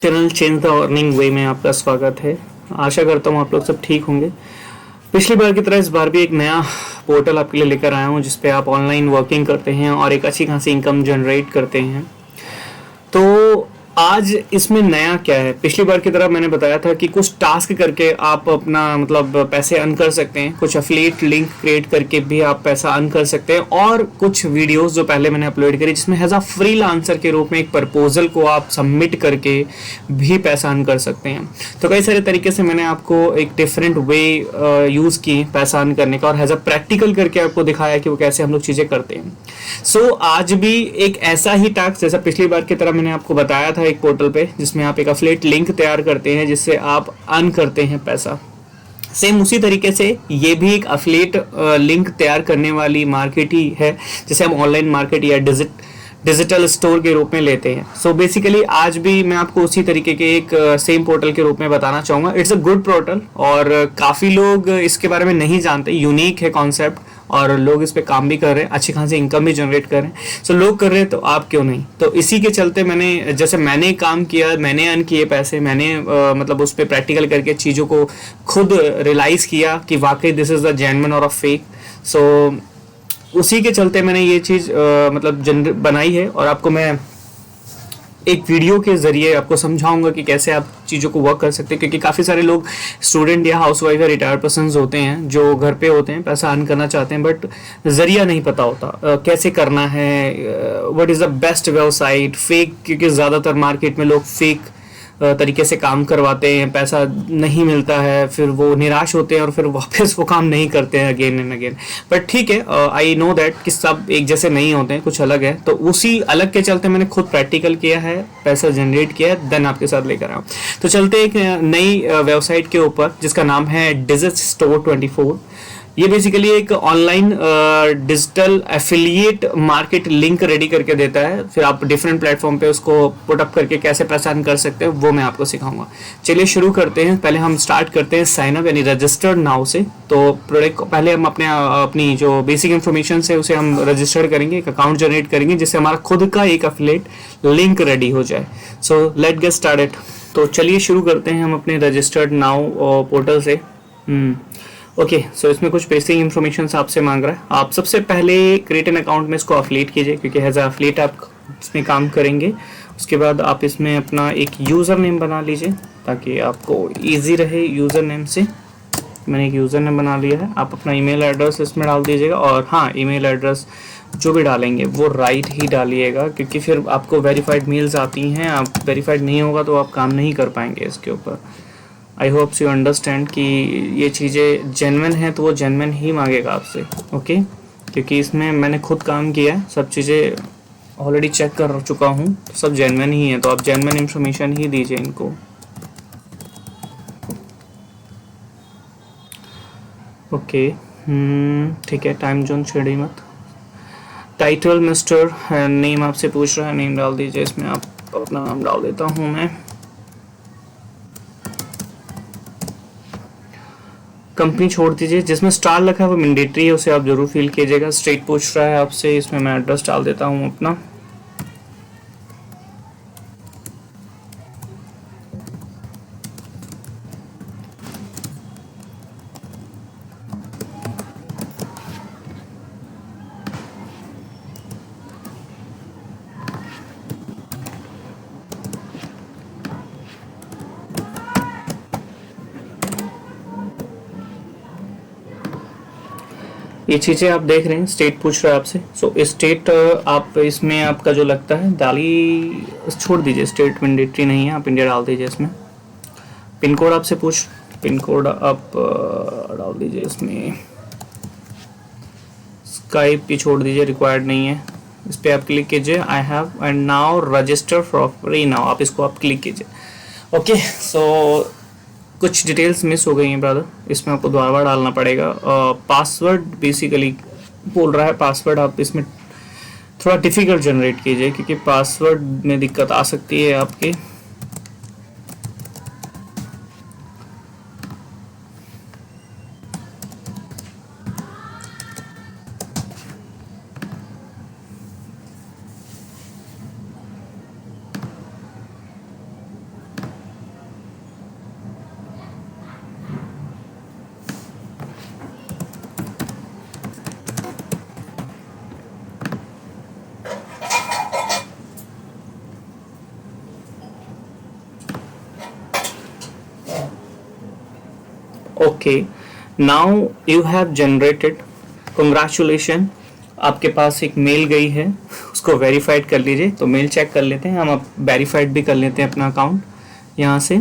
Channel change the earning वे में आपका स्वागत है। आशा करता हूँ आप लोग सब ठीक होंगे। पिछली बार की तरह इस बार भी एक नया पोर्टल आपके लिए लेकर आया हूँ जिस पे आप ऑनलाइन वर्किंग करते हैं और एक अच्छी खासी इनकम जनरेट करते हैं। तो आज इसमें नया क्या है, पिछली बार की तरह मैंने बताया था कि कुछ टास्क करके आप अपना मतलब पैसे अर्न कर सकते हैं, कुछ अफिलिएट लिंक क्रिएट करके भी आप पैसा अर्न कर सकते हैं, और कुछ वीडियोस जो पहले मैंने अपलोड करी जिसमें एज अ फ्रीलांसर के रूप में एक प्रपोजल को आप सबमिट करके भी पैसा अर्न कर सकते हैं। तो कई सारे तरीके से मैंने आपको एक डिफरेंट वे यूज़ की पैसा अर्न करने का, और एज अ प्रैक्टिकल करके आपको दिखाया कि वो कैसे हम लोग चीज़ें करते हैं। आज भी एक ऐसा ही टास्क जैसा पिछली बार की तरह मैंने आपको बताया था एक पोर्टल पे, जिसमें आप एक अफिलिएट लिंक तैयार करते हैं जिससे आप अर्न करते हैं पैसा। सेम उसी तरीके से ये भी एक अफिलिएट लिंक तैयार करने वाली मार्केट ही है, जिसे हम ऑनलाइन मार्केट या डिजिटल स्टोर के रूप में लेते हैं। बेसिकली आज भी मैं आपको उसी तरीके के एक सेम पोर्टल के रूप में बताना चाहूँगा। इट्स अ गुड पोर्टल, और काफ़ी लोग इसके बारे में नहीं जानते। यूनिक है कॉन्सेप्ट, और लोग इस पे काम भी कर रहे हैं, अच्छी खासी इनकम भी जनरेट कर रहे हैं। लोग कर रहे हैं तो आप क्यों नहीं। तो इसी के चलते मैंने काम किया, मैंने अर्न किए पैसे, मैंने मतलब उस पर प्रैक्टिकल करके चीज़ों को खुद रियलाइज़ किया कि वाकई दिस इज़ द जेन्युइन और अ फेक। उसी के चलते मैंने ये चीज़ मतलब बनाई है, और आपको मैं एक वीडियो के ज़रिए आपको समझाऊंगा कि कैसे आप चीज़ों को वर्क कर सकते हैं। क्योंकि काफ़ी सारे लोग स्टूडेंट या हाउसवाइफ या रिटायर्ड पर्सन होते हैं जो घर पे होते हैं, पैसा अर्न करना चाहते हैं, बट ज़रिया नहीं पता होता कैसे करना है, what is the best website. Fake, क्योंकि ज़्यादातर मार्केट में लोग फेक तरीके से काम करवाते हैं, पैसा नहीं मिलता है, फिर वो निराश होते हैं और फिर वापस वो काम नहीं करते हैं अगेन एंड अगेन। बट ठीक है, आई नो दैट कि सब एक जैसे नहीं होते हैं, कुछ अलग है। तो उसी अलग के चलते मैंने खुद प्रैक्टिकल किया है, पैसा जनरेट किया है, देन आपके साथ लेकर आया। तो चलते एक नई वेबसाइट के ऊपर जिसका नाम है डिजिट स्टोर 24। ये बेसिकली एक online digital affiliate market link ready करके देता है। फिर आप डिफरेंट प्लेटफॉर्म पे उसको पुट अप करके कैसे पैसा अर्न कर सकते हैं वो मैं आपको सिखाऊंगा। चलिए शुरू करते हैं। पहले हम स्टार्ट करते हैं साइन अप यानी रजिस्टर्ड नाउ से। तो प्रोडक्ट को पहले हम अपनी जो बेसिक इन्फॉर्मेशन है उसे हम रजिस्टर करेंगे, एक अकाउंट जनरेट करेंगे जिससे हमारा खुद का एक एफिलिएट लिंक रेडी हो जाए। Let get started. तो चलिए शुरू करते हैं हम अपने रजिस्टर्ड नाउ पोर्टल से। ओके, इसमें कुछ बेसिक इन्फॉर्मेशन आपसे मांग रहा है। आप सबसे पहले क्रिएट एन अकाउंट में इसको अफिलिएट कीजिए, क्योंकि एज अफिलिएट आप इसमें काम करेंगे। उसके बाद आप इसमें अपना एक यूज़र नेम बना लीजिए ताकि आपको इजी रहे यूज़र नेम से। मैंने एक यूज़र नेम बना लिया है। आप अपना ईमेल एड्रेस इसमें डाल दीजिएगा, और हाँ, ईमेल एड्रेस जो भी डालेंगे वो राइट ही डालिएगा, क्योंकि फिर आपको वेरीफाइड मेल्स आती हैं। आप वेरीफाइड नहीं होगा तो आप काम नहीं कर पाएंगे इसके ऊपर। आई होप यू अंडरस्टैंड कि ये चीज़ें जेन्युइन हैं तो वो जेन्युइन ही मांगेगा आपसे। ओके, क्योंकि इसमें मैंने खुद काम किया है, सब चीज़ें ऑलरेडी चेक कर चुका हूँ, सब जेन्युइन ही है। तो आप जेन्युइन इन्फॉर्मेशन ही दीजिए इनको। ओके, ठीक है, टाइम जोन छेड़िए मत। टाइटल मिस्टर, नेम आपसे पूछ रहा है, नेम डाल दीजिए। इसमें आप अपना नाम डाल देता हूँ मैं। कंपनी छोड़ दीजिए, जिसमें स्टार लिखा है वो मैंडेटरी है, उसे आप जरूर फिल कीजिएगा। स्टेट पूछ रहा है आपसे, इसमें मैं एड्रेस डाल देता हूँ अपना। ये चीज़ें आप देख रहे हैं, स्टेट पूछ रहा है आपसे। स्टेट आप इसमें आपका जो लगता है डाली, छोड़ दीजिए, स्टेट मैंडेटरी नहीं है, आप इंडिया डाल दीजिए इसमें। पिन कोड आपसे पूछ, पिन कोड आप डाल दीजिए इसमें। स्काइप भी छोड़ दीजिए, रिक्वायर्ड नहीं है। इस पर आप क्लिक कीजिए, I have and now register for free now, आप इसको आप क्लिक कीजिए। ओके, कुछ डिटेल्स मिस हो गई हैं ब्रदर, इसमें आपको दोबारा डालना पड़ेगा। पासवर्ड बेसिकली बोल रहा है, पासवर्ड आप इसमें थोड़ा डिफ़िकल्ट जनरेट कीजिए, क्योंकि पासवर्ड में दिक्कत आ सकती है आपके। Okay, now you have generated, congratulation, आपके पास एक मेल गई है, उसको वेरीफाइड कर लीजिए। तो मेल चेक कर लेते हैं हम, अब वेरीफाइड भी कर लेते हैं अपना अकाउंट यहाँ से।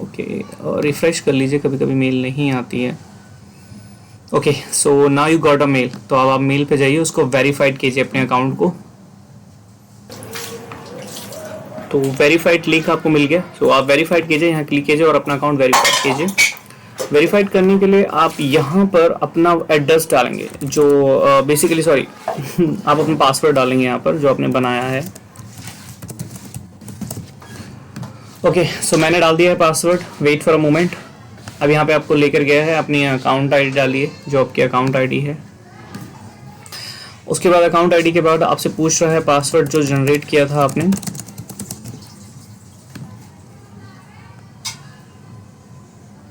ओके, और रिफ्रेश कर लीजिए, कभी कभी मेल नहीं आती है। Okay, so now you got a mail. तो अब आप मेल पे जाइए, उसको वेरीफाइड कीजिए अपने अकाउंट को। तो वेरीफाइड लिंक आपको मिल गया, सो आप वेरीफाइड कीजिए, यहाँ क्लिक कीजिए और अपना अकाउंट वेरीफाइड कीजिए। वेरीफाइड करने के लिए आप यहाँ पर अपना एड्रेस डालेंगे, जो बेसिकली सॉरी आप अपना पासवर्ड डालेंगे यहाँ पर जो आपने बनाया है। ओके, सो मैंने डाल दिया है password, wait for a moment. अब यहाँ पे आपको लेकर गया है, अपनी अकाउंट आईडी डालिए जो आपकी अकाउंट आईडी है। उसके बाद अकाउंट आईडी के बाद आपसे पूछ रहा है पासवर्ड जो जनरेट किया था आपने।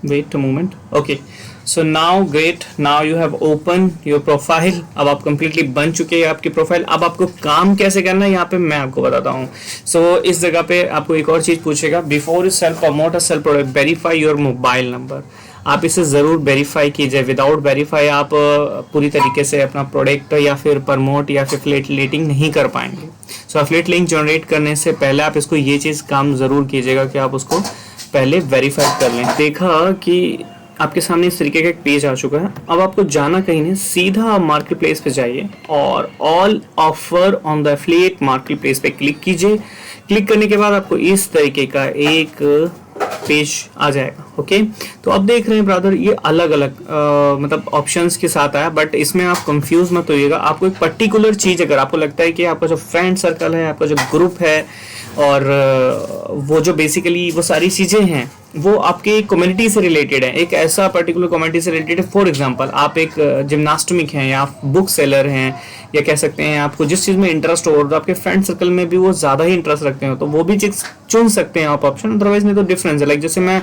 Wait a moment. Okay, so now great, now you have open your profile. अब आप कंप्लीटली बन चुके हैं आपकी प्रोफाइल। अब आपको काम कैसे करना है यहाँ पे मैं आपको बताता हूँ। सो इस जगह पे आपको एक और चीज पूछेगा, before you sell promote a sell product verify your mobile number. आप इसे जरूर वेरीफाई कीजिए, विदाउट वेरीफाई आप पूरी तरीके से अपना प्रोडक्ट या फिर प्रमोट या फिर एफिलिएटिंग नहीं कर पाएंगे। सो एफिलिएट लिंक जनरेट करने से पहले आप इसको ये चीज काम जरूर कीजिएगा कि आप उसको पहले वेरीफाई कर लें। देखा कि आपके सामने इस तरीके का एक पेज आ चुका है। अब आपको जाना कहीं नहीं, सीधा आप मार्केट प्लेस पे जाइए और all offer on the affiliate market place पे क्लिक कीजिए। क्लिक करने के बाद आपको इस तरीके का एक पेज आ जाएगा। ओके, तो अब देख रहे हैं ब्रदर, ये अलग अलग मतलब ऑप्शंस के साथ आया, बट इसमें आप कंफ्यूज मत होइएगा। आपको एक पर्टिकुलर चीज, अगर आपको लगता है कि आपका जो फ्रेंड सर्कल है, आपका जो ग्रुप है और वो जो बेसिकली वो सारी चीजें हैं वो आपके कम्युनिटी से रिलेटेड है, एक ऐसा पर्टिकुलर कम्युनिटी से रिलेटेड है। फॉर एग्जांपल आप एक जिम्नास्टिक हैं या आप बुक सेलर हैं या कह सकते हैं आपको जिस चीज़ में इंटरेस्ट हो तो आपके फ्रेंड सर्कल में भी वो ज़्यादा ही इंटरेस्ट रखते हो तो वो भी चीज़ चुन सकते हैं आप ऑप्शन। अदरवाइज नहीं तो डिफरेंस है। लाइक जैसे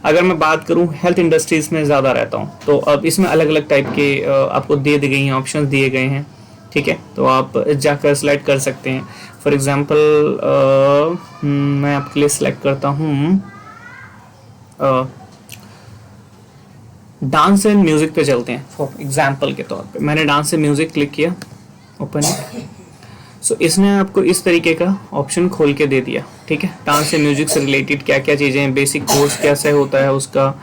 अगर मैं बात करूँ हेल्थ इंडस्ट्रीज में ज़्यादा रहता हूँ तो अब इसमें अलग अलग टाइप के आपको दे दी गई हैं, ऑप्शन दिए गए हैं। ठीक है, तो आप जाकर सिलेक्ट कर सकते हैं। फॉर एग्जांपल मैं आपके लिए सिलेक्ट करता हूँ डांस एंड म्यूजिक पे चलते हैं। फॉर एग्जांपल के तौर पे मैंने डांस एंड म्यूजिक क्लिक किया, ओपन। सो इसने आपको इस तरीके का ऑप्शन खोल के दे दिया। ठीक है, डांस एंड म्यूजिक से रिलेटेड क्या क्या चीज़ें हैं, बेसिक कोर्स कैसे होता है उसका,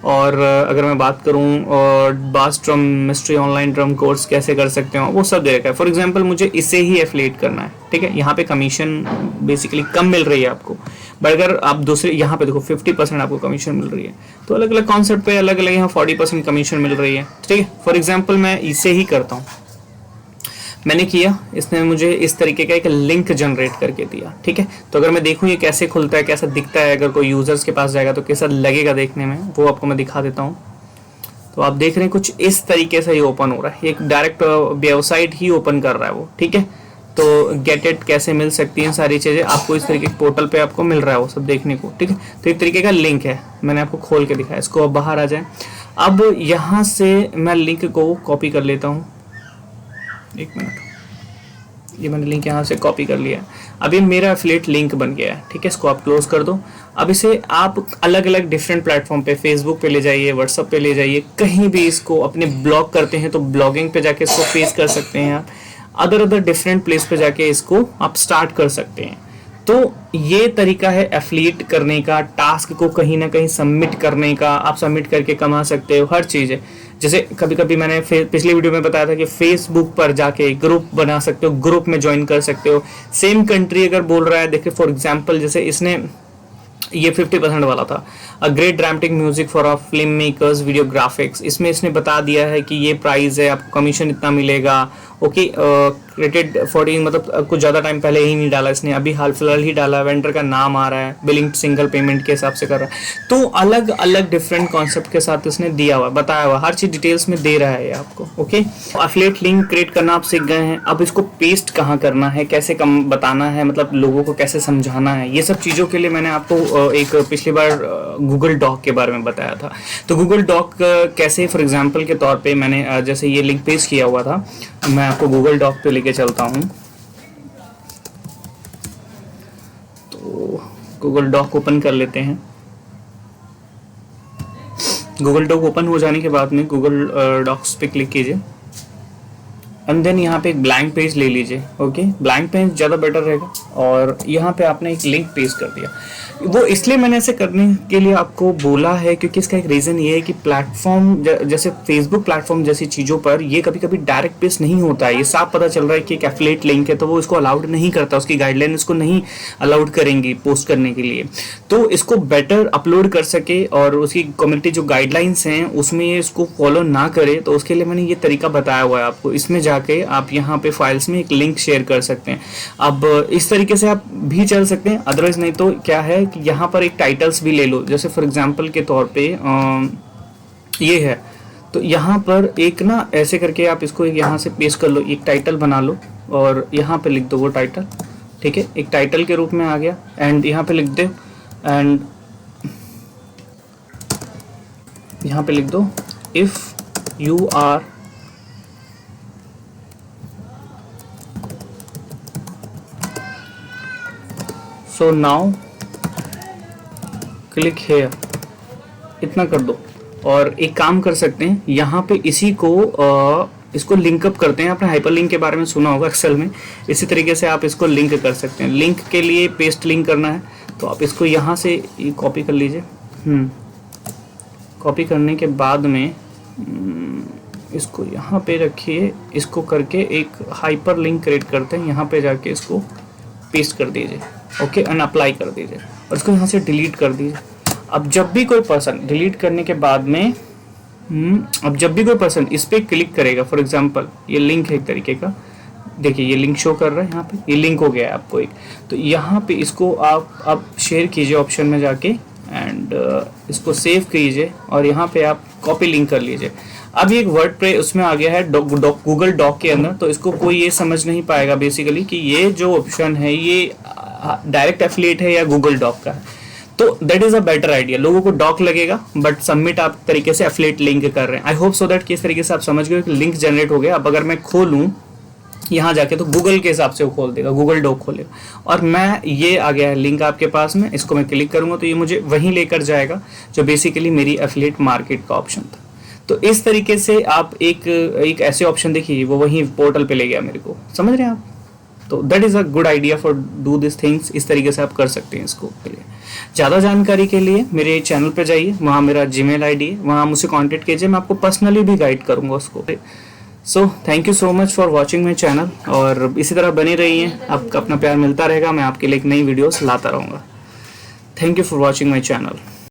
और अगर मैं बात करूं और बास drum mystery online drum course कैसे कर सकते हो वो सब दे रखा है। फॉर एग्जांपल मुझे इसे ही एफिलिएट करना है। ठीक है, यहाँ पे कमीशन बेसिकली कम मिल रही है आपको, बट अगर आप दूसरे यहाँ पे देखो 50% आपको कमीशन मिल रही है। तो अलग अलग कॉन्सेप्ट पे अलग अलग यहाँ 40% कमीशन मिल रही है। ठीक है, फॉर एग्जाम्पल मैं इसे ही करता हूँ। मैंने किया, इसने मुझे इस तरीके का एक लिंक जनरेट करके दिया। ठीक है, तो अगर मैं देखूँ ये कैसे खुलता है, कैसा दिखता है, अगर कोई यूजर्स के पास जाएगा तो कैसा लगेगा देखने में, वो आपको मैं दिखा देता हूँ। तो आप देख रहे हैं कुछ इस तरीके से ही ओपन हो रहा है, एक डायरेक्ट वेबसाइट ही ओपन कर रहा है वो। ठीक है, तो गेट इट कैसे मिल सकती हैं सारी चीज़ें आपको इस तरीके के पोर्टल पे आपको मिल रहा है वो सब देखने को। ठीक है, तो एक तरीके का लिंक है, मैंने आपको खोल के दिखाया। इसको अब बाहर आ जाए। अब यहाँ से मैं लिंक को कॉपी कर लेता हूँ। एक मिनट, ये मैंने लिंक यहाँ से कॉपी कर लिया। अब ये मेरा एफिलिएट लिंक बन गया है। ठीक है, इसको आप क्लोज कर दो। अब इसे आप अलग अलग डिफरेंट प्लेटफॉर्म पे, फेसबुक पे ले जाइए, व्हाट्सएप पे ले जाइए, कहीं भी इसको अपने ब्लॉग करते हैं तो ब्लॉगिंग पे जाके इसको पेस्ट कर सकते हैं आप। अदर डिफरेंट प्लेस पे जाके इसको आप स्टार्ट कर सकते हैं। तो ये तरीका है एफिलिएट करने का, टास्क को कहीं ना कहीं सबमिट करने का। आप सबमिट करके कमा सकते हो, हर चीज़ है। जैसे कभी कभी मैंने पिछली वीडियो में बताया था कि फेसबुक पर जाके ग्रुप बना सकते हो, ग्रुप में ज्वाइन कर सकते हो। सेम कंट्री अगर बोल रहा है, देखिए फॉर एग्जांपल जैसे इसने ये 50% वाला था, a great dramatic music for a film makers video graphics, इसमें इसने बता दिया है कि ये प्राइस है, आपको कमीशन इतना मिलेगा। ओके, क्रेडिट 14 मतलब कुछ ज़्यादा टाइम पहले ही नहीं डाला इसने, अभी हाल फिलहाल ही डाला। वेंडर का नाम आ रहा है, बिलिंग सिंगल पेमेंट के हिसाब से कर रहा है। तो अलग अलग डिफरेंट कॉन्सेप्ट के साथ इसने दिया हुआ, बताया हुआ, हर चीज़ डिटेल्स में दे रहा है ये आपको। ओके, एफिलिएट लिंक क्रिएट करना आप सीख गए हैं। अब इसको पेस्ट कहाँ करना है, कैसे कम बताना है, मतलब लोगों को कैसे समझाना है, ये सब चीज़ों के लिए मैंने आपको एक पिछली बार गूगल डॉक के बारे में बताया था। तो गूगल डॉक कैसे, फॉर एग्जाम्पल के तौर पर मैंने जैसे ये लिंक पेस्ट किया हुआ था, मैं आपको गूगल डॉक पे लेके चलता हूँ। तो गूगल डॉक ओपन कर लेते हैं। गूगल डॉक ओपन हो जाने के बाद में गूगल डॉक्स पे क्लिक कीजिए एंड देन यहाँ पे एक ब्लैंक पेज ले लीजिए। ओके, ब्लैंक पेज ज़्यादा बेटर रहेगा। और यहाँ पे आपने एक लिंक पेस्ट कर दिया। वो इसलिए मैंने ऐसे करने के लिए आपको बोला है क्योंकि इसका एक रीज़न ये है कि प्लेटफॉर्म जैसे फेसबुक प्लेटफॉर्म जैसी चीज़ों पर ये कभी कभी डायरेक्ट पेस्ट नहीं होता है। ये साफ पता चल रहा है कि एक एफिलिएट लिंक है तो वो इसको अलाउड नहीं करता, उसकी गाइडलाइन इसको नहीं अलाउड करेंगी पोस्ट करने के लिए। तो इसको बेटर अपलोड कर सके और उसकी कम्युनिटी जो गाइडलाइंस हैं उसमें ये इसको फॉलो ना करे, तो उसके लिए मैंने ये तरीका बताया हुआ है आपको। इसमें जाके आप यहाँ पे फाइल्स में एक लिंक शेयर कर सकते हैं। अब इस तरीके से आप भी चल सकते हैं, अदरवाइज नहीं तो क्या है कि यहाँ पर एक टाइटल्स भी ले लो। जैसे फॉर एग्जांपल के तौर पे ये है, तो यहाँ पर एक ना ऐसे करके आप इसको यहाँ से पेस्ट कर लो, एक टाइटल बना लो और यहाँ पे लिख दो वो टाइटल। ठीक है, एक टाइटल के रूप में आ गया एंड यहाँ पे लिख दो एंड यहाँ पे लिख दो if you are so now click here, इतना कर दो। और एक काम कर सकते हैं, यहाँ पे इसी को इसको लिंक अप करते हैं। आपने हाइपरलिंक के बारे में सुना होगा एक्सेल में, इसी तरीके से आप इसको लिंक कर सकते हैं। लिंक के लिए पेस्ट लिंक करना है तो आप इसको यहाँ से कॉपी कर लीजिए। कॉपी करने के बाद में इसको यहाँ पे रखिए, इसको करके एक हाइपर लिंक क्रिएट करते हैं। यहाँ पे जाके इसको पेस्ट कर दीजिए। ओके, एंड अप्लाई कर दीजिए और इसको यहाँ से डिलीट कर दीजिए। अब जब भी कोई पर्सन डिलीट करने के बाद में अब जब भी कोई पर्सन इस पर क्लिक करेगा, फॉर एग्जांपल ये लिंक है एक तरीके का, देखिए ये लिंक शो कर रहा है यहाँ पे, ये लिंक हो गया है आपको एक। तो यहाँ पे इसको आप शेयर कीजिए ऑप्शन में जाके एंड इसको सेव कीजिए और यहाँ पे आप कॉपी लिंक कर लीजिए। अब ये एक वर्ड पे उसमें आ गया है गूगल डॉक के अंदर, तो इसको कोई ये समझ नहीं पाएगा बेसिकली कि ये जो ऑप्शन है ये डायरेक्ट एफिलिएट है या गूगल डॉक का है। तो that is a better idea. लोगों को डॉक लगेगा बट सबमिट आप तरीके से एफिलिएट लिंक कर रहे हैं। आई होप सो दैट कि इस तरीके से आप समझ गए कि लिंक जनरेट हो गया। अब अगर मैं खोलूँ यहाँ जाके तो गूगल के हिसाब से वो खोल देगा, गूगल डॉक खोलेगा। और मैं ये आ गया है लिंक आपके पास में, इसको मैं क्लिक करूँगा तो ये मुझे वहीं लेकर जाएगा जो बेसिकली मेरी एफिलिएट मार्केट का ऑप्शन था। तो इस तरीके से आप एक ऐसे ऑप्शन देखिए, वो वहीं पोर्टल पे ले गया मेरे को, समझ रहे हैं आप। तो that is a good idea for do this things. इस तरीके से आप कर सकते हैं इसको के लिए। ज़्यादा जानकारी के लिए मेरे चैनल पे जाइए, वहाँ मेरा जीमेल आईडी है, वहाँ मुझसे कांटेक्ट कीजिए, मैं आपको पर्सनली भी गाइड करूँगा उसको। So thank you so much for watching my channel और इसी तरह बने रहिए, आपका अपना प्यार मिलता रहेगा, मैं आपके लिए एक नई वीडियोस लाता रहूँगा। Thank you for watching my channel.